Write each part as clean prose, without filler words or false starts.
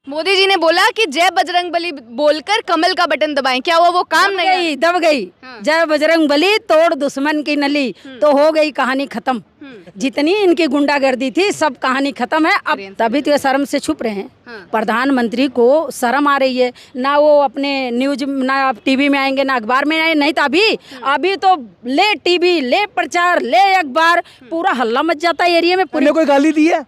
मोदी जी ने बोला कि जय बजरंग बली बोलकर कमल का बटन दबाएं, क्या हुआ? वो काम नहीं है? दब गई। जय बजरंग बली तोड़ दुश्मन की नली, तो हो गई कहानी खत्म। जितनी इनकी गुंडागर्दी थी सब कहानी खत्म है अब। तभी तो ये शर्म से छुप रहे हैं। प्रधानमंत्री को शर्म आ रही है ना, वो अपने न्यूज ना टीवी में आएंगे ना अखबार में आए, नहीं तो अभी तो ले टीवी ले प्रचार ले अखबार, पूरा हल्ला मच जाता है एरिया में। मैंने कोई गाली दी है?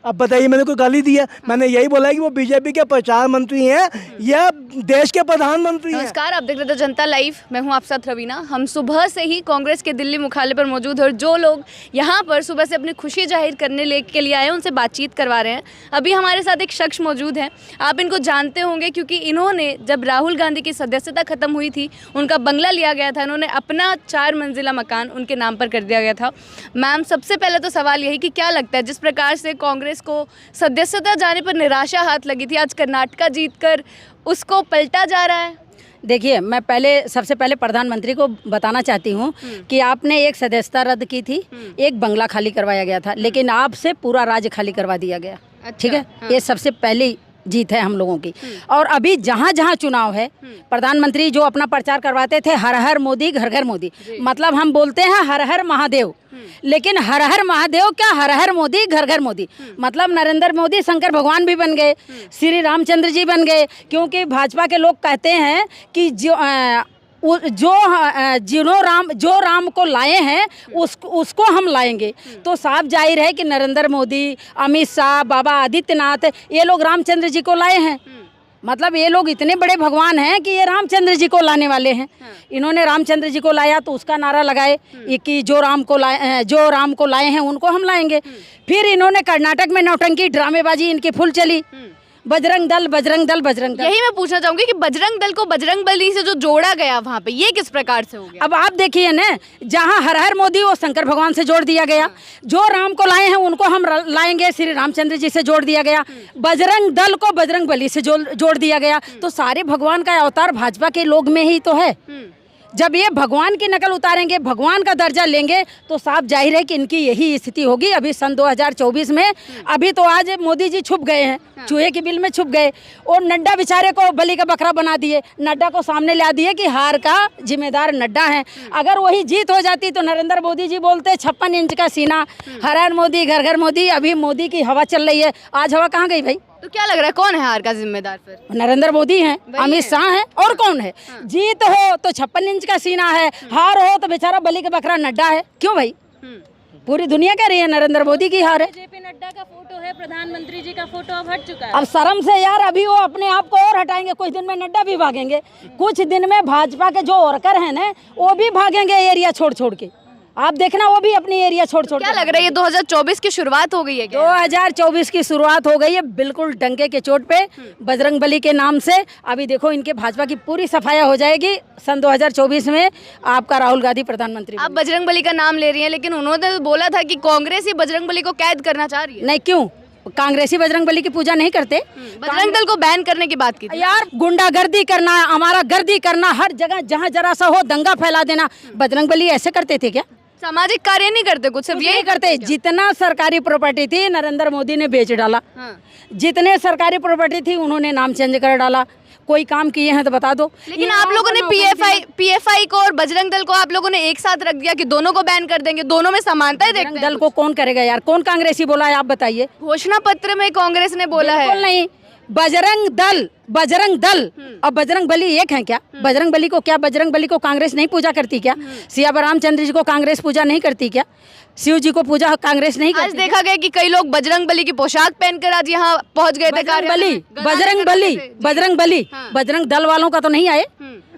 अब बताइए, मैंने कोई गाली दी है? मैंने यही बोला है कि वो बीजेपी के प्रचार मंत्री हैं या देश के प्रधानमंत्री हैं। नमस्कार, आप देख रहे थे जनता लाइव। मैं हूं आपके साथ रवीना। हम सुबह से ही कांग्रेस के दिल्ली मुख्यालय पर मौजूद हैं और जो लोग यहां पर सुबह से अपनी खुशी जाहिर करने के लिए आए हैं उनसे बातचीत करवा रहे हैं। अभी हमारे साथ एक शख्स मौजूद है, आप इनको जानते होंगे क्योंकि इन्होंने जब राहुल गांधी की सदस्यता खत्म हुई थी उनका बंगला लिया गया था, इन्होंने अपना 4 मंजिला मकान उनके नाम पर कर दिया गया था। मैम, सबसे पहले तो सवाल यही कि क्या लगता है जिस प्रकार से कांग्रेस को सदस्यता जाने पर निराशा हाथ लगी थी, आज कर्नाटका जीतकर उसको पलटा जा रहा है? देखिए, मैं सबसे पहले प्रधानमंत्री को बताना चाहती हूँ कि आपने एक सदस्यता रद्द की थी, एक बंगला खाली करवाया गया था, लेकिन आपसे पूरा राज्य खाली करवा दिया गया। ठीक है, ये सबसे पहली जीत है हम लोगों की। और अभी जहाँ जहाँ चुनाव है, प्रधानमंत्री जो अपना प्रचार करवाते थे हर हर मोदी घर घर मोदी, मतलब हम बोलते हैं हर हर महादेव, लेकिन हर हर महादेव क्या, हर हर मोदी घर घर मोदी, मतलब नरेंद्र मोदी शंकर भगवान भी बन गए, श्री रामचंद्र जी बन गए। क्योंकि भाजपा के लोग कहते हैं कि जो राम को लाए हैं उसको हम लाएंगे। तो साफ जाहिर है कि नरेंद्र मोदी, अमित शाह, बाबा आदित्यनाथ, ये लोग रामचंद्र जी को लाए हैं। मतलब ये लोग इतने बड़े भगवान हैं कि ये रामचंद्र जी को लाने वाले हैं। इन्होंने रामचंद्र जी को लाया तो उसका नारा लगाए कि जो राम को लाए हैं उनको हम लाएंगे। फिर इन्होंने कर्नाटक में नौटंकी ड्रामेबाजी इनकी फुल चली, बजरंग दल बजरंग दल बजरंग दल। यही मैं पूछना चाहूंगी कि बजरंग दल को बजरंग बली से जो जोड़ा गया वहाँ पे, ये किस प्रकार से हो गया? अब आप देखिए ना, जहाँ हर हर मोदी वो शंकर भगवान से जोड़ दिया गया, जो राम को लाए हैं उनको हम लाएंगे श्री रामचंद्र जी से जोड़ दिया गया, बजरंग दल को बजरंग बली से जोड़ दिया गया। तो सारे भगवान का अवतार भाजपा के लोग में ही तो है। जब ये भगवान की नकल उतारेंगे, भगवान का दर्जा लेंगे, तो साफ जाहिर है कि इनकी यही स्थिति होगी। अभी सन 2024 में अभी तो आज मोदी जी छुप गए हैं, चूहे की बिल में छुप गए, और नड्डा बेचारे को बलि का बकरा बना दिए, नड्डा को सामने ला दिए कि हार का जिम्मेदार नड्डा है। अगर वही जीत हो जाती तो नरेंद्र मोदी जी बोलते 56 इंच का सीना, हर हर मोदी घर घर मोदी। अभी मोदी की हवा चल रही है, आज हवा कहाँ गई भाई? तो क्या लग रहा है कौन है हार का जिम्मेदार? फिर नरेंद्र मोदी हैं, अमित शाह हैं, और कौन है? जीत हो तो 56 इंच का सीना है, हार हो तो बेचारा बलि का बकरा नड्डा है। क्यों भाई? पूरी दुनिया कह रही है नरेंद्र मोदी की हार है। जेपी नड्डा का फोटो है, प्रधानमंत्री जी का फोटो अब हट चुका है। अब शर्म से यार, अभी वो अपने आप को और हटाएंगे, कुछ दिन में नड्डा भी भागेंगे, कुछ दिन में भाजपा के जो वर्कर हैं ना वो भी भागेंगे एरिया छोड़ छोड़ के। आप देखना, वो भी अपनी एरिया छोड़ छोड़। क्या लग रहा है ये 2024 की शुरुआत हो गई है क्या? 2024 की शुरुआत हो गई है बिल्कुल डंके के चोट पे, बजरंग बली के नाम से। अभी देखो इनके भाजपा की पूरी सफाया हो जाएगी सन 2024 में, आपका राहुल गांधी प्रधानमंत्री। आप बजरंग बली का नाम ले रही हैं, लेकिन उन्होंने बोला था कि कांग्रेस ही बजरंग बली को कैद करना चाह रही है। नहीं, क्यों? कांग्रेसी बजरंग बली की पूजा नहीं करते? बजरंग दल को बैन करने की बात की थी। यार गुंडागर्दी करना, हमारा गर्दी करना, हर जगह जहाँ जरा सा हो दंगा फैला देना, बजरंग बली ऐसे करते थे क्या? सामाजिक कार्य नहीं करते, कुछ सिर्फ यही करते। जितना सरकारी प्रॉपर्टी थी नरेंद्र मोदी ने बेच डाला, जितने सरकारी प्रॉपर्टी थी उन्होंने नाम चेंज कर डाला। कोई काम किए हैं तो बता दो। लेकिन आप लोगों ने पीएफआई को और बजरंग दल को आप लोगों ने एक साथ रख दिया कि दोनों को बैन कर देंगे, दोनों में समानता है। देखते हैं दल को कौन करेगा यार? कौन कांग्रेसी बोला है आप बताइए? घोषणा पत्र में कांग्रेस ने बोला है। नहीं, बजरंग दल और बजरंग बली एक है क्या? बजरंग बली को क्या, बजरंग बली को कांग्रेस नहीं पूजा करती क्या? सिया रामचंद्र जी को कांग्रेस पूजा नहीं करती क्या? शिव जी को पूजा कांग्रेस नहीं करती? आज देखा गया कि कई लोग बजरंग बली की पोशाक पहनकर आज यहाँ पहुँच गए थे। बजरंग दल वालों का तो नहीं आए।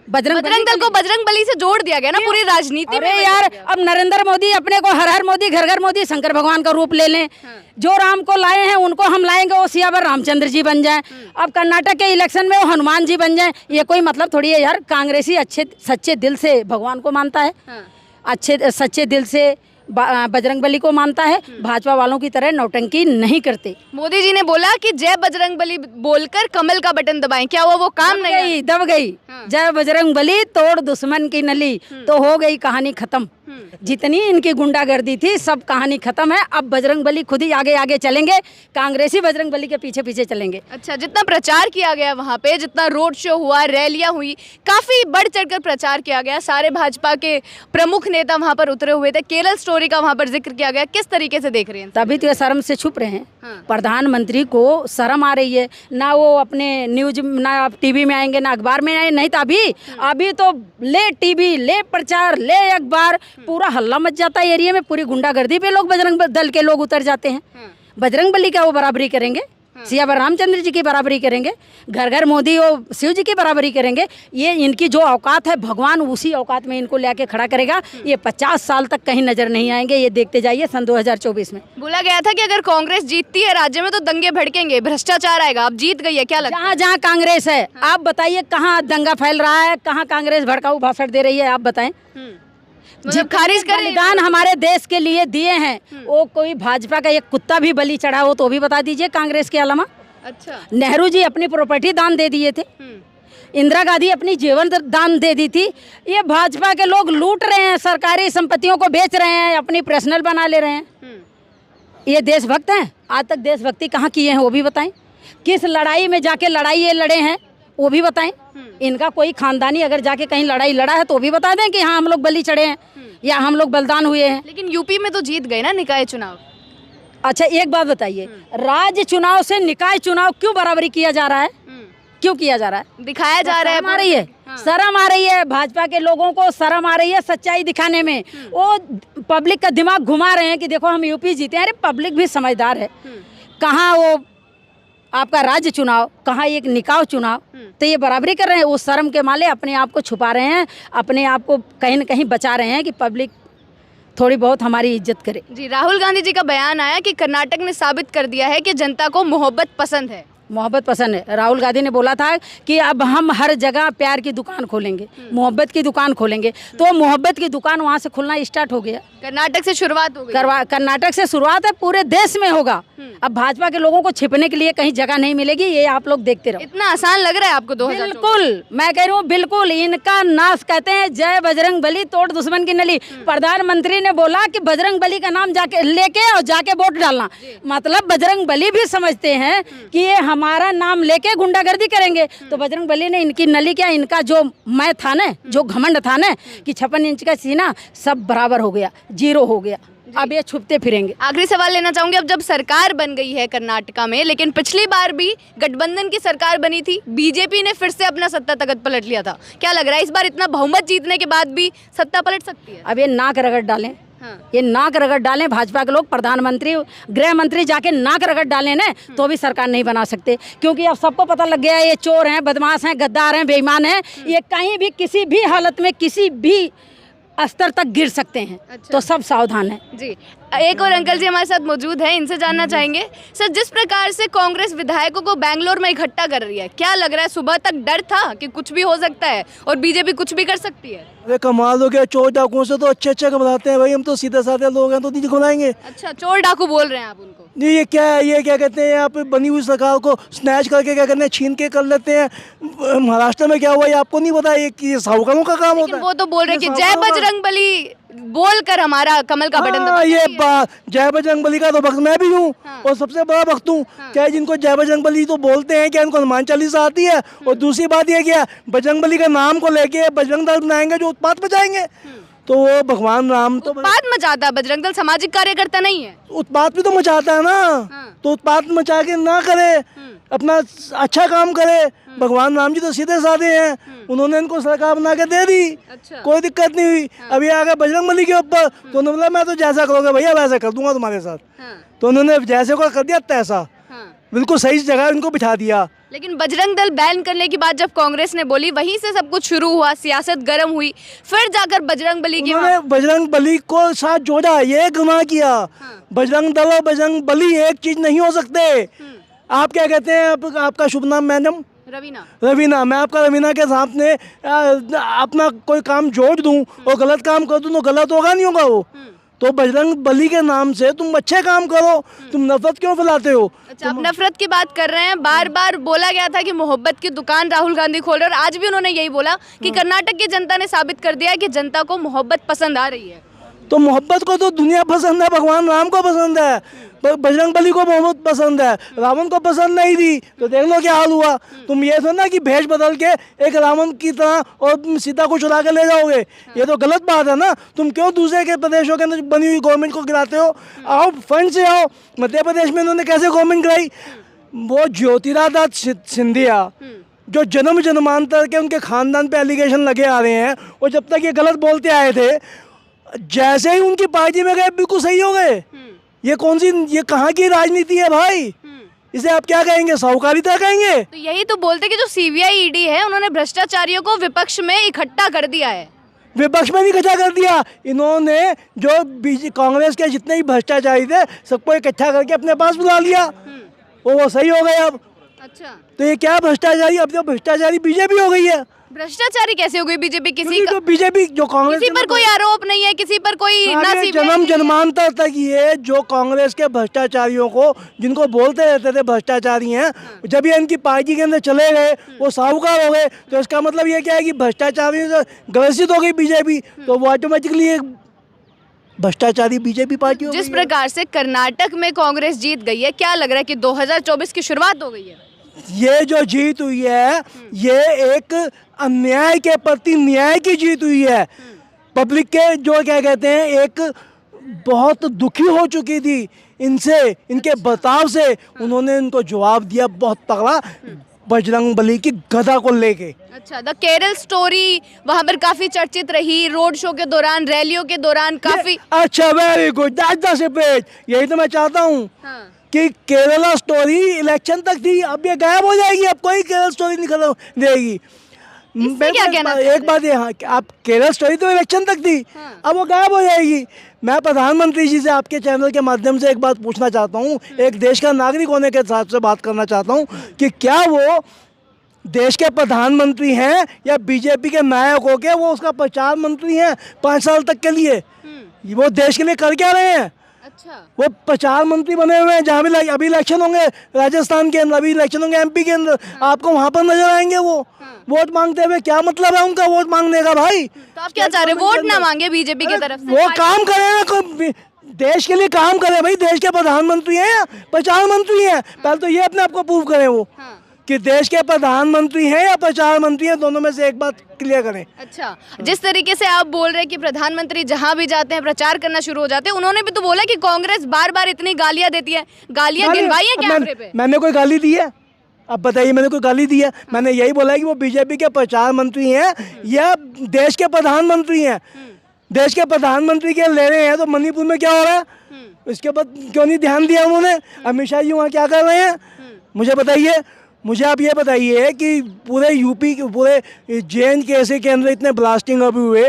बजरंग दल को बजरंग बली से जोड़ दिया गया ना पूरी राजनीति में। यार अब नरेंद्र मोदी अपने को हर हर मोदी घर घर मोदी शंकर भगवान का रूप ले लें, जो राम को लाए हैं उनको हम लाएंगे, वो सियावर रामचंद्र जी बन जाएं। अब कर्नाटक के इलेक्शन में वो हनुमान जी बन जाएं, ये कोई मतलब थोड़ी है यार। कांग्रेसी अच्छे सच्चे दिल से भगवान को मानता है, अच्छे सच्चे दिल से बजरंगबली को मानता है, भाजपा वालों की तरह नौटंकी नहीं करते। मोदी जी ने बोला कि जय बजरंगबली बोलकर कमल का बटन दबाएं, क्या हुआ? वो काम नहीं है? दब गई। जय बजरंगबली तोड़ दुश्मन की नली, तो हो गई कहानी खत्म। जितनी इनकी गुंडागर्दी थी सब कहानी खत्म है। अब बजरंगबली खुद ही आगे आगे चलेंगे, कांग्रेसी बजरंगबली के पीछे पीछे चलेंगे। अच्छा, जितना प्रचार किया गया वहाँ पे, जितना रोड शो हुआ, रैलियां हुई, काफी बढ़ चढ़कर प्रचार किया गया, सारे भाजपा के प्रमुख नेता वहाँ पर उतरे हुए थे, केरल स्टोरी का वहाँ पर जिक्र किया गया, किस तरीके से देख रहे हैं? तभी तो ये शर्म से छुप रहे हैं। हाँ। प्रधानमंत्री को शर्म आ रही है ना, वो अपने न्यूज ना टीवी में आएंगे ना अखबार में आएंगे, नहीं तो अभी तो ले टीवी, ले प्रचार, ले अखबार, पूरा हल्ला मच जाता है एरिया में, पूरी गुंडागर्दी पे लोग बजरंग दल के लोग उतर जाते हैं। बजरंगबली का वो बराबरी करेंगे, सियावर रामचंद्र जी की बराबरी करेंगे, घर घर मोदी और शिव जी की बराबरी करेंगे। ये इनकी जो औकात है भगवान उसी औकात में इनको लेके खड़ा करेगा। ये 50 साल तक कहीं नजर नहीं आएंगे, ये देखते जाइए सन 2024 में। बोला गया था कि अगर कांग्रेस जीतती है राज्य में तो दंगे भड़केंगे, भ्रष्टाचार आएगा, अब जीत गई है, क्या लगता है? जहाँ जहाँ कांग्रेस है, आप बताइए कहाँ दंगा फैल रहा है, कहाँ कांग्रेस भड़काऊ भाषण दे रही है, आप बताएं। मतलब खारिज करें। बलिदान हमारे देश के लिए दिए हैं, वो कोई भाजपा का एक कुत्ता भी बलि चढ़ा हो तो भी बता दीजिए कांग्रेस के अलावा। अच्छा। नेहरू जी अपनी प्रॉपर्टी दान दे दिए थे, इंदिरा गांधी अपनी जीवन दान दे दी थी। ये भाजपा के लोग लूट रहे हैं, सरकारी संपत्तियों को बेच रहे हैं, अपनी पर्सनल बना ले रहे हैं। ये देशभक्त हैं? आज तक देशभक्ति कहाँ किए हैं वो भी बताएं। किस लड़ाई में जाके लड़ाई ये लड़े हैं वो भी बताएं। इनका कोई खानदानी अगर जाके कहीं लड़ाई लड़ा है तो भी बता दें कि हाँ हम लोग बलि चढ़े हैं या हम लोग बलिदान हुए हैं। लेकिन यूपी में तो जीत गए ना निकाय चुनाव। अच्छा एक बात बताइए, राज्य चुनाव से निकाय चुनाव क्यों बराबरी किया जा रहा है? क्यों किया जा रहा है? दिखाया जा रहा है। शर्म आ रही है, शर्म आ रही है भाजपा के लोगों को, शर्म आ रही है सच्चाई दिखाने में। वो पब्लिक का दिमाग घुमा रहे हैं कि देखो हम यूपी जीते हैं। अरे पब्लिक भी समझदार है, कहाँ वो आपका राज्य चुनाव, कहाँ एक निकाय चुनाव, तो ये बराबरी कर रहे हैं। वो शर्म के माले अपने आप को छुपा रहे हैं, अपने आप को कहीं न कहीं बचा रहे हैं कि पब्लिक थोड़ी बहुत हमारी इज्जत करे। जी, राहुल गांधी जी का बयान आया कि कर्नाटक ने साबित कर दिया है कि जनता को मोहब्बत पसंद है। मोहब्बत पसंद है। राहुल गांधी ने बोला था कि अब हम हर जगह प्यार की दुकान खोलेंगे, मोहब्बत की दुकान खोलेंगे, तो मोहब्बत की दुकान वहाँ से खुलना स्टार्ट हो गया। कर्नाटक से शुरुआत हो गई। कर्नाटक से शुरुआत है, पूरे देश में होगा। अब भाजपा के लोगों को छिपने के लिए कहीं जगह नहीं मिलेगी, ये आप लोग देखते रहो। इतना आसान लग रहा है आपको 2024? बिल्कुल, मैं कह रही हूँ बिल्कुल। इनका नाश कहते हैं जय बजरंग बली तोड़ दुश्मन की नली। प्रधानमंत्री ने बोला कि बजरंग बली का नाम जाके लेके और जाके वोट डालना, मतलब बजरंग बली भी समझते हैं कि ये हमारा नाम लेके गुंडागर्दी करेंगे। तो बजरंग बली ने इनकी नली क्या, इनका जो मैं था ना, जो घमंड था ना कि 56 इंच का सीना, सब बराबर हो गया, जीरो हो गया। अब ये छुपते फिरेंगे। आखिरी सवाल लेना चाहूंगी, अब जब सरकार बन गई है कर्नाटका में, लेकिन पिछली बार भी गठबंधन की सरकार बनी थी, बीजेपी ने फिर से अपना सत्ता तख्त पलट लिया था, क्या लग रहा है इस बार इतना बहुमत जीतने के बाद भी सत्ता पलट सकती है? अब ये नाक रगड़ डालें। ये नाक रगड़ डालें भाजपा के लोग, प्रधानमंत्री गृह मंत्री जाके नाक रगड़ डालें ना, तो भी सरकार नहीं बना सकते। क्योंकि अब सबको पता लग गया है ये चोर हैं, बदमाश हैं, गद्दार हैं, बेईमान हैं। ये कहीं भी किसी भी हालत में किसी भी स्तर तक गिर सकते हैं। अच्छा। तो सब सावधान हैं। जी, एक और अंकल जी हमारे साथ मौजूद हैं, इनसे जानना चाहेंगे। सर, जिस प्रकार से कांग्रेस विधायकों को बेंगलोर में इकट्ठा कर रही है, क्या लग रहा है सुबह तक डर था कि कुछ भी हो सकता है और बीजेपी कुछ भी कर सकती है? अरे कमाल हो गया, चोर डाकुओं से तो अच्छे घबराते हैं भाई, हम तो सीधे साधे लोग हैं तो नहीं घुमाएंगे। अच्छा, चोर डाकू बोल रहे हैं आप उनको? जी, ये क्या है, ये क्या कहते हैं, यहाँ पे बनी हुई सरकार को स्नैच करके क्या करते हैं, छीन के कर लेते हैं। महाराष्ट्र में क्या हुआ ये आपको नहीं पता, ये साहूकारों का काम होता है। वो तो बोल रहे हैं कि जय बजरंग बली बोल कर हमारा कमल का बटन दबा। ये बात, जय बजरंग बली का तो भक्त मैं भी हूँ और सबसे बड़ा भक्त हूँ। क्या जिनको जय बजरंग बली तो बोलते हैं, क्या इनको हनुमान चालीसा आती है? और दूसरी बात ये क्या, बजरंग बली का नाम को लेके बजरंग दल बनाएंगे जो उत्पात मचाएंगे, तो वो भगवान राम तो उत्पात मचाता है। बजरंग दल सामाजिक कार्यकर्ता नहीं है, उत्पात भी तो मचाता है ना। तो उत्पात मचा के ना करे, अपना अच्छा काम करे। भगवान राम जी तो सीधे साधे हैं, उन्होंने इनको सरकार बना के दे दी। अच्छा। कोई दिक्कत नहीं हुई। अभी आ गए बजरंग बली के ऊपर, तो उन्होंने बोला मैं तो जैसा करोगे भैया वैसा कर दूंगा तुम्हारे साथ। तो उन्होंने जैसे को कर दिया तैसा, बिल्कुल सही जगह इनको बिठा दिया। लेकिन बजरंग दल बैन करने की बात जब कांग्रेस ने बोली, वहीं से सब कुछ शुरू हुआ, सियासत गर्म हुई, फिर जाकर बजरंग बली की बजरंग बली को साथ जोड़ा, ये गुनाह किया। बजरंग दल और बजरंग बली एक चीज नहीं हो सकते। आप क्या कहते हैं, आपका शुभ नाम मैडम? रवीना। मैं आपका रवीना के सामने अपना कोई काम जोड़ दूं और गलत काम कर दूं तो गलत होगा नहीं होगा वो? तो बजरंग बली के नाम से तुम अच्छे काम करो, तुम नफरत क्यों फैलाते हो? अच्छा, आप नफरत की बात कर रहे हैं। बार बार बोला गया था कि मोहब्बत की दुकान राहुल गांधी खोल रहे हैं, और आज भी उन्होंने यही बोला कि कर्नाटक की जनता ने साबित कर दिया है कि जनता को मोहब्बत पसंद आ रही है। तो मोहब्बत को तो दुनिया पसंद है, भगवान राम को पसंद है, बजरंग बली को मोहब्बत पसंद है, रावण को पसंद नहीं थी, तो देख लो क्या हाल हुआ। तुम ये थो ना कि भेष बदल के एक रावण की तरह और सीता को चुरा के ले जाओगे, ये तो गलत बात है ना। तुम क्यों दूसरे के प्रदेशों के अंदर बनी हुई गवर्नमेंट को गिराते हो? आओ फंड से आओ। मध्य प्रदेश में इन्होंने कैसे गवर्नमेंट गिराई? वो ज्योतिरादित्य सिंधिया जो जन्म जन्मांतर के उनके खानदान पे एलिगेशन लगे आ रहे हैं, और जब तक ये गलत बोलते आए थे, जैसे ही उनकी पार्टी में गए बिल्कुल सही हो गए। ये कौन सी, ये कहाँ की राजनीति है भाई? इसे आप क्या कहेंगे, साहूकारिता कहेंगे? तो यही तो बोलते कि जो सीबीआई ईडी है उन्होंने भ्रष्टाचारियों को विपक्ष में इकट्ठा कर दिया है। विपक्ष में भी इकट्ठा कर दिया इन्होंने। जो कांग्रेस के जितने भी भ्रष्टाचारी थे सबको इकट्ठा करके अपने पास बुला लिया, वो सही हो गए अब। अच्छा, तो ये क्या भ्रष्टाचारी, अब तो भ्रष्टाचारी बीजेपी हो गई है। भ्रष्टाचारी कैसे हो गई बीजेपी? किसी का, जो बीजेपी जो कांग्रेस किसी पर कोई आरोप नहीं है, किसी पर कोई ना सारे सीबीआई जन्म नहीं है। जन्मांतर तक ये जो कांग्रेस के भ्रष्टाचारियों को, जिनको बोलते रहते थे भ्रष्टाचारी हैं, जब ये इनकी पार्टी के अंदर चले गए वो साहूकार हो गए। तो इसका मतलब ये क्या है कि भ्रष्टाचारियों से ग्रसित हो गई बीजेपी, तो वो ऑटोमेटिकली एक भ्रष्टाचारी बीजेपी पार्टी हो गई जिस है। प्रकार से कर्नाटक में कांग्रेस जीत गई है, क्या लग रहा है कि 2024 की शुरुआत हो गई है? ये जो जीत हुई है ये एक अन्याय के प्रति न्याय की जीत हुई है। पब्लिक के जो क्या कहते हैं, एक बहुत दुखी हो चुकी थी इनसे, इनके बर्ताव से। उन्होंने इनको जवाब दिया बहुत तगड़ा, बजरंग बली की गदा को लेके। अच्छा, द केरल स्टोरी वहां पर काफी चर्चित रही, रोड शो के दौरान, रैलियों के दौरान काफी। अच्छा, very good, that's the spirit. यही तो मैं चाहता हूँ कि केरला स्टोरी इलेक्शन तक थी, अब ये गायब हो जाएगी, अब कोई केरल स्टोरी नहीं खत्म देगी। इससे क्या कहना एक बात ये, हाँ, आप केरल स्टोरी तो इलेक्शन तक थी, अब वो गायब हो जाएगी। मैं प्रधानमंत्री जी से आपके चैनल के माध्यम से एक बात पूछना चाहता हूँ, एक देश का नागरिक होने के हिसाब से बात करना चाहता हूँ कि क्या वो देश के प्रधानमंत्री हैं या बीजेपी के नायक होके वो उसका प्रचार मंत्री हैं 5 साल तक के लिए? वो देश के लिए कर क्या रहे हैं? अच्छा, वो प्रचार मंत्री बने हुए हैं। जहाँ भी अभी इलेक्शन होंगे राजस्थान के अंदर, अभी इलेक्शन होंगे एमपी के अंदर, आपको वहाँ पर नजर आएंगे वो वोट मांगते हुए। क्या मतलब है उनका वोट मांगने का भाई? तो आप क्या चाह रहे हैं, वोट ना मांगे बीजेपी की तरफ से? वो काम करे ना, देश के लिए काम करे भाई। देश के प्रधानमंत्री हैं या प्रचार मंत्री हैं? पहले तो ये अपने आप को प्रूव करें वो कि देश के प्रधानमंत्री हैं या प्रचार मंत्री हैं, दोनों में से एक बात क्लियर करें। अच्छा, जिस तरीके से आप बोल रहे हैं कि प्रधानमंत्री जहां भी जाते हैं प्रचार करना शुरू हो जाते हैं, उन्होंने भी तो बोला कि कांग्रेस बार बार इतनी गालियां देती है। गालियां गिनवाई है कैमरे पे? मैंने कोई गाली दी है? अब बताइए, मैंने कोई गाली दी है? मैंने यही बोला है कि वो बीजेपी के प्रचार मंत्री हैं या देश के प्रधानमंत्री हैं। देश के प्रधानमंत्री के ले रहे हैं तो मणिपुर में क्या हो रहा है, इसके बाद क्यों नहीं ध्यान दिया उन्होंने? अमित शाह जी वहाँ क्या कर रहे हैं, मुझे बताइए। मुझे आप ये बताइए कि पूरे यूपी के, पूरे JNK के अंदर इतने ब्लास्टिंग अभी हुए,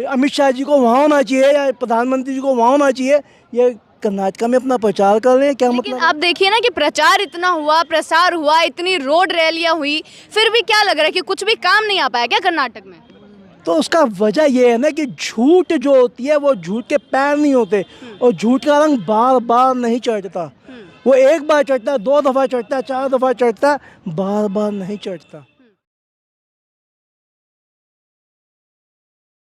अमित शाह जी को वहाँ होना चाहिए या प्रधानमंत्री जी को वहाँ होना चाहिए? ये कर्नाटक में अपना प्रचार कर रहे हैं, क्या लेकिन मतलब? आप देखिए ना कि प्रचार इतना हुआ, प्रसार हुआ, इतनी रोड रैलियां हुई, फिर भी क्या लग रहा है कि कुछ भी काम नहीं आ पाया क्या कर्नाटक में? तो उसका वजह ये है ना कि झूठ जो होती है वो झूठ के पैर नहीं होते, और झूठ का रंग बार बार नहीं चढ़ता। वो एक बार चढ़ता, 2 दफ़ा चढ़ता, 4 दफ़ा चढ़ता, बार बार नहीं चढ़ता।